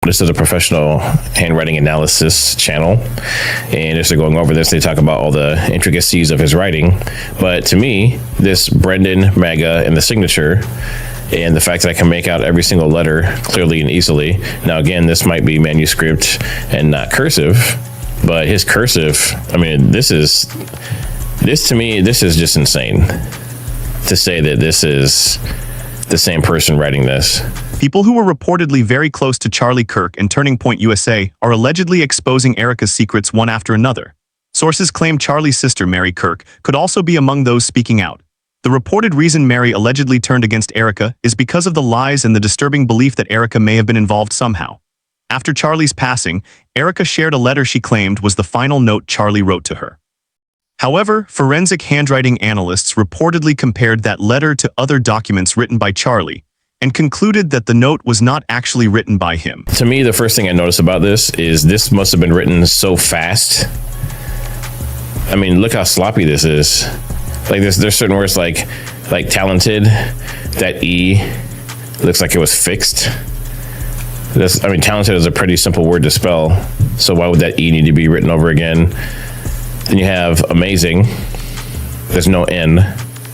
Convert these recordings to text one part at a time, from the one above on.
This is a professional handwriting analysis channel, and as they're going over this, they talk about all the intricacies of his writing. But to me, this Brendan, MAGA, and the signature, and the fact that I can make out every single letter clearly and easily. Now, again, this might be manuscript and not cursive, but his cursive, I mean, this to me, this is just insane to say that this is the same person writing this. People who were reportedly very close to Charlie Kirk and Turning Point USA are allegedly exposing Erika's secrets one after another. Sources claim Charlie's sister, Mary Kirk, could also be among those speaking out. The reported reason Mary allegedly turned against Erika is because of the lies and the disturbing belief that Erika may have been involved somehow. After Charlie's passing, Erika shared a letter she claimed was the final note Charlie wrote to her. However, forensic handwriting analysts reportedly compared that letter to other documents written by Charlie and concluded that the note was not actually written by him. To me, the first thing I noticed about this is this must have been written so fast. I mean, look how sloppy this is. Like there's certain words like talented, that E looks like it was fixed. Talented is a pretty simple word to spell, so why would that E need to be written over again? Then you have amazing. There's no N.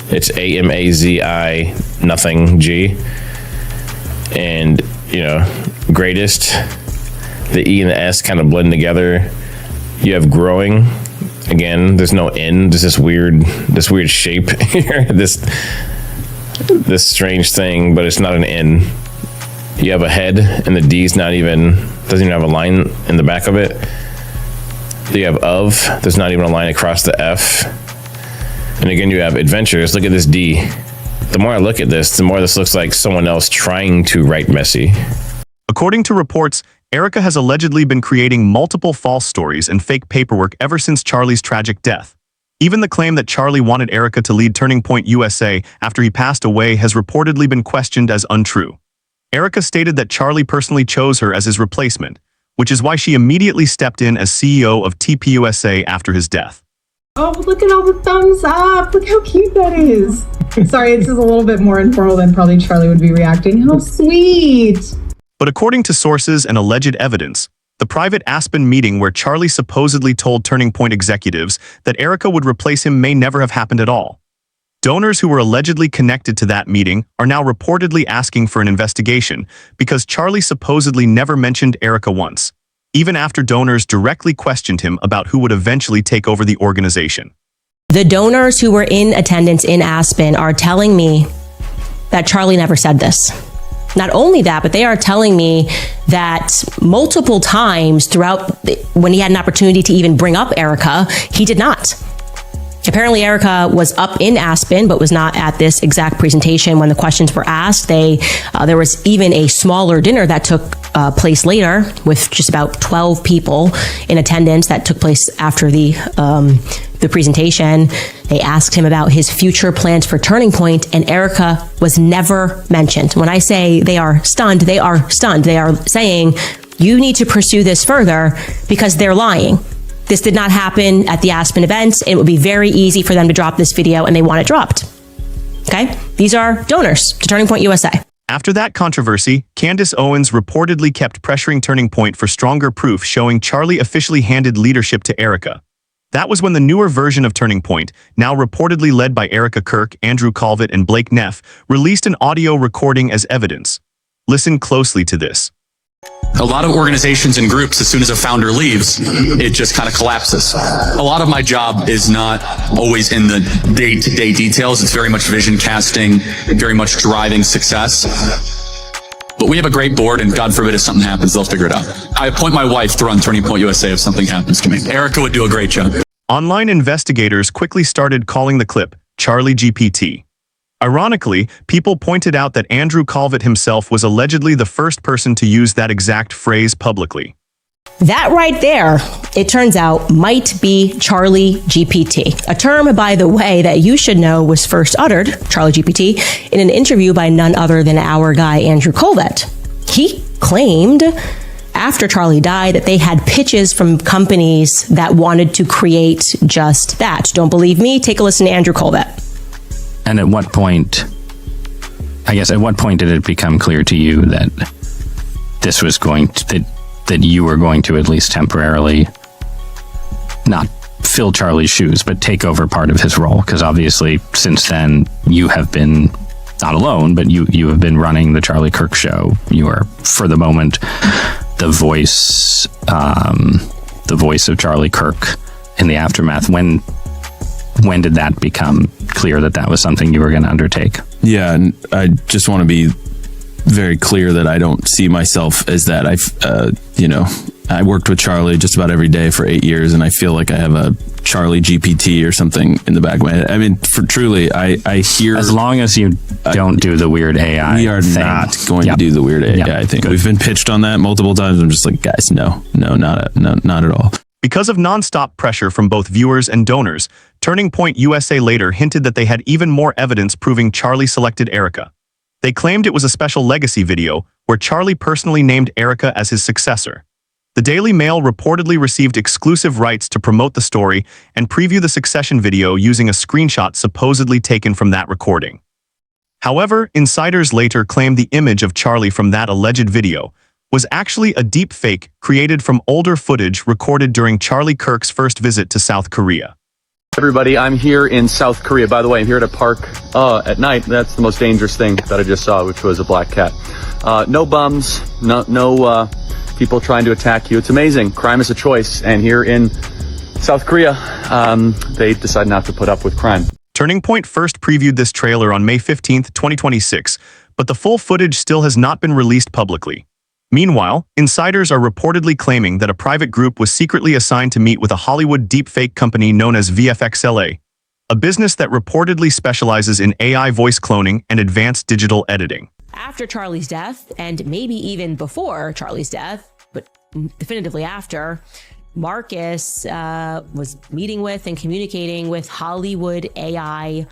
It's A-M-A-Z-I, nothing, G. And, greatest. The E and the S kind of blend together. You have growing. Again, there's no N. There's this weird shape here. This strange thing, but it's not an N. You have a head, and the D's doesn't even have a line in the back of it. You have of, there's not even a line across the F. And again, you have adventures. Look at this D. The more I look at this, the more this looks like someone else trying to write messy. According to reports, Erika has allegedly been creating multiple false stories and fake paperwork ever since Charlie's tragic death. Even the claim that Charlie wanted Erika to lead Turning Point USA after he passed away has reportedly been questioned as untrue. Erika stated that Charlie personally chose her as his replacement, which is why she immediately stepped in as CEO of TPUSA after his death. Oh, look at all the thumbs up. Look how cute that is. Sorry, this is a little bit more informal than probably Charlie would be reacting. How sweet. But according to sources and alleged evidence, the private Aspen meeting where Charlie supposedly told Turning Point executives that Erika would replace him may never have happened at all. Donors who were allegedly connected to that meeting are now reportedly asking for an investigation because Charlie supposedly never mentioned Erika once, even after donors directly questioned him about who would eventually take over the organization. The donors who were in attendance in Aspen are telling me that Charlie never said this. Not only that, but they are telling me that multiple times throughout when he had an opportunity to even bring up Erika, he did not. Apparently, Erika was up in Aspen, but was not at this exact presentation when the questions were asked. There was even a smaller dinner that took place later with just about 12 people in attendance that took place after the presentation. They asked him about his future plans for Turning Point, and Erika was never mentioned. When I say they are stunned, they are stunned. They are saying, you need to pursue this further because they're lying. This did not happen at the Aspen events. It would be very easy for them to drop this video, and they want it dropped. Okay? These are donors to Turning Point USA. After that controversy, Candace Owens reportedly kept pressuring Turning Point for stronger proof showing Charlie officially handed leadership to Erika. That was when the newer version of Turning Point, now reportedly led by Erika Kirk, Andrew Calvert, and Blake Neff, released an audio recording as evidence. Listen closely to this. A lot of organizations and groups, as soon as a founder leaves, it just kind of collapses. A lot of my job is not always in the day-to-day details. It's very much vision casting, very much driving success. But we have a great board, and God forbid if something happens, they'll figure it out. I appoint my wife to run Turning Point USA if something happens to me. Erika would do a great job. Online investigators quickly started calling the clip Charlie GPT. Ironically, people pointed out that Andrew Calvert himself was allegedly the first person to use that exact phrase publicly. That right there, it turns out, might be Charlie GPT, a term, by the way, that you should know was first uttered, Charlie GPT, in an interview by none other than our guy, Andrew Calvert. He claimed after Charlie died that they had pitches from companies that wanted to create just that. Don't believe me? Take a listen to Andrew Calvert. And at what point did it become clear to you that this was going to, that you were going to at least temporarily not fill Charlie's shoes, but take over part of his role. Because obviously, since then, you have been not alone, but you have been running the Charlie Kirk show. You are, for the moment, the voice of Charlie Kirk in the aftermath. When did that become clear that that was something you were going to undertake? Yeah, and I just want to be very clear that I don't see myself as that. I worked with Charlie just about every day for 8 years, and I feel like I have a Charlie GPT or something in the back of my head. I mean, for truly, I hear... As long as you don't do the weird AI We are thing. not going to do the weird AI thing. Good. We've been pitched on that multiple times. I'm just like, guys, no, not at all. Because of nonstop pressure from both viewers and donors, Turning Point USA later hinted that they had even more evidence proving Charlie selected Erika. They claimed it was a special legacy video where Charlie personally named Erika as his successor. The Daily Mail reportedly received exclusive rights to promote the story and preview the succession video using a screenshot supposedly taken from that recording. However, insiders later claimed the image of Charlie from that alleged video was actually a deep fake created from older footage recorded during Charlie Kirk's first visit to South Korea. Everybody, I'm here in South Korea. By the way, I'm here at a park at night. That's the most dangerous thing that I just saw, which was a black cat. No bums, no people trying to attack you. It's amazing. Crime is a choice. And here in South Korea, they decide not to put up with crime. Turning Point first previewed this trailer on May 15, 2026, but the full footage still has not been released publicly. Meanwhile, insiders are reportedly claiming that a private group was secretly assigned to meet with a Hollywood deepfake company known as VFXLA, a business that reportedly specializes in AI voice cloning and advanced digital editing. After Charlie's death, and maybe even before Charlie's death, but definitively after, Marcus was meeting with and communicating with Hollywood AI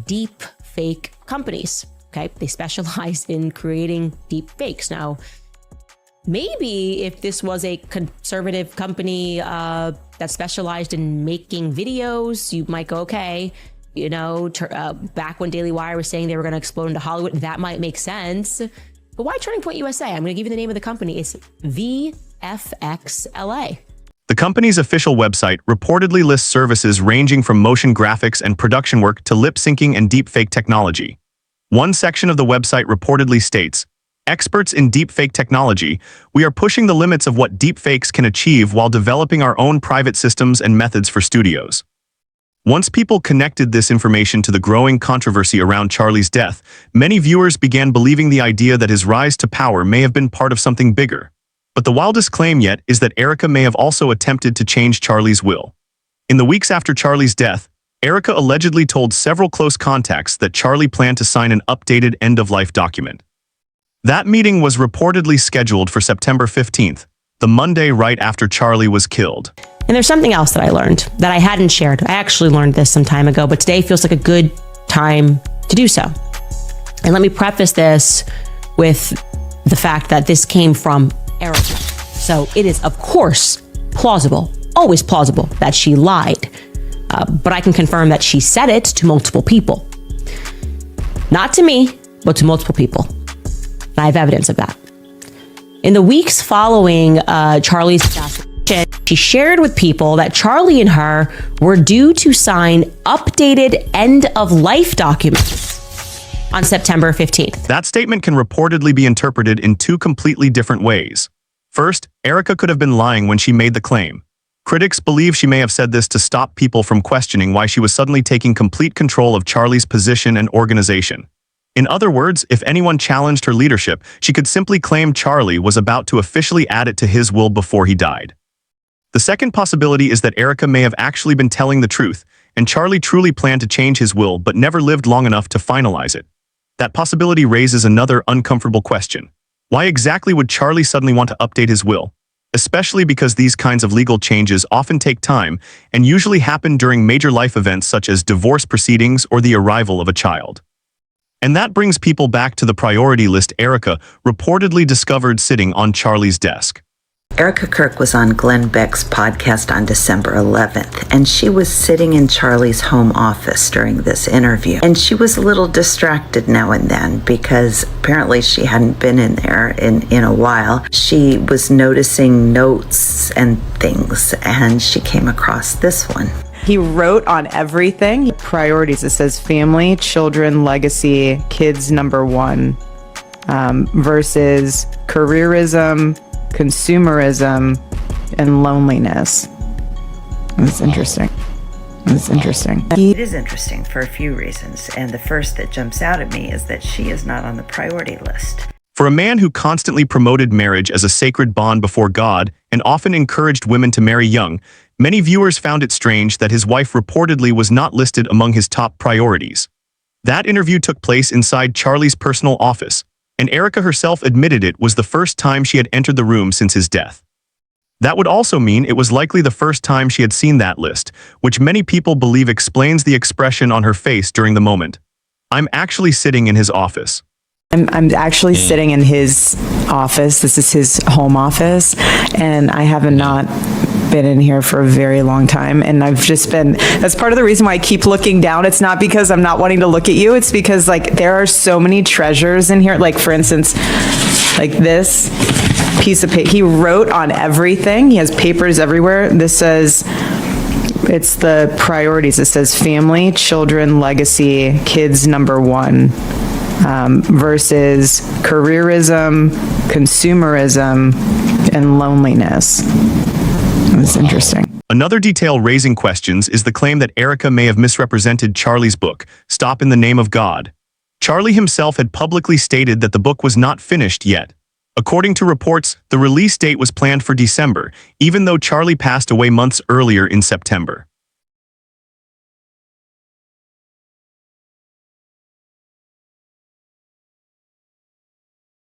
deep fake companies. Okay, they specialize in creating deep fakes. Now, maybe if this was a conservative company that specialized in making videos, you might go, okay, you know, back when Daily Wire was saying they were going to explode into Hollywood, that might make sense. But why Turning Point USA? I'm going to give you the name of the company. It's VFXLA. The company's official website reportedly lists services ranging from motion graphics and production work to lip syncing and deepfake technology. One section of the website reportedly states, "Experts in deepfake technology, we are pushing the limits of what deepfakes can achieve while developing our own private systems and methods for studios." Once people connected this information to the growing controversy around Charlie's death, many viewers began believing the idea that his rise to power may have been part of something bigger. But the wildest claim yet is that Erika may have also attempted to change Charlie's will. In the weeks after Charlie's death, Erika allegedly told several close contacts that Charlie planned to sign an updated end-of-life document. That meeting was reportedly scheduled for September 15th, the Monday right after Charlie was killed. And there's something else that I learned that I hadn't shared. I actually learned this some time ago, but today feels like a good time to do so. And let me preface this with the fact that this came from Erika. So it is, of course, plausible, always plausible, that she lied. But I can confirm that she said it to multiple people. Not to me, but to multiple people. And I have evidence of that. In the weeks following Charlie's assassination, she shared with people that Charlie and her were due to sign updated end-of-life documents on September 15th. That statement can reportedly be interpreted in two completely different ways. First, Erika could have been lying when she made the claim. Critics believe she may have said this to stop people from questioning why she was suddenly taking complete control of Charlie's position and organization. In other words, if anyone challenged her leadership, she could simply claim Charlie was about to officially add it to his will before he died. The second possibility is that Erika may have actually been telling the truth, and Charlie truly planned to change his will but never lived long enough to finalize it. That possibility raises another uncomfortable question. Why exactly would Charlie suddenly want to update his will? Especially because these kinds of legal changes often take time and usually happen during major life events such as divorce proceedings or the arrival of a child. And that brings people back to the priority list Erika reportedly discovered sitting on Charlie's desk. Erika Kirk was on Glenn Beck's podcast on December 11th, and she was sitting in Charlie's home office during this interview. And she was a little distracted now and then because apparently she hadn't been in there in a while. She was noticing notes and things, and she came across this one. He wrote on everything. Priorities, it says family, children, legacy, kids number one, versus careerism, consumerism, and loneliness. It's interesting. It's interesting. It is interesting for a few reasons, and the first that jumps out at me is that she is not on the priority list. For a man who constantly promoted marriage as a sacred bond before God and often encouraged women to marry young, many viewers found it strange that his wife reportedly was not listed among his top priorities. That interview took place inside Charlie's personal office, and Erika herself admitted it was the first time she had entered the room since his death. That would also mean it was likely the first time she had seen that list, which many people believe explains the expression on her face during the moment. "I'm actually sitting in his office." I'm actually sitting in his office. This is his home office, and I have not been in here for a very long time, and I've just been, that's part of the reason why I keep looking down. It's not because I'm not wanting to look at you, it's because like there are so many treasures in here. Like for instance, like this piece of paper, he wrote on everything. He has papers everywhere. This says, it's the priorities. It says family, children, legacy, kids number one, versus careerism, consumerism, and loneliness. It's interesting. Another detail raising questions is the claim that Erika may have misrepresented Charlie's book, Stop in the Name of God. Charlie himself had publicly stated that the book was not finished yet. According to reports, the release date was planned for December, even though Charlie passed away months earlier in September.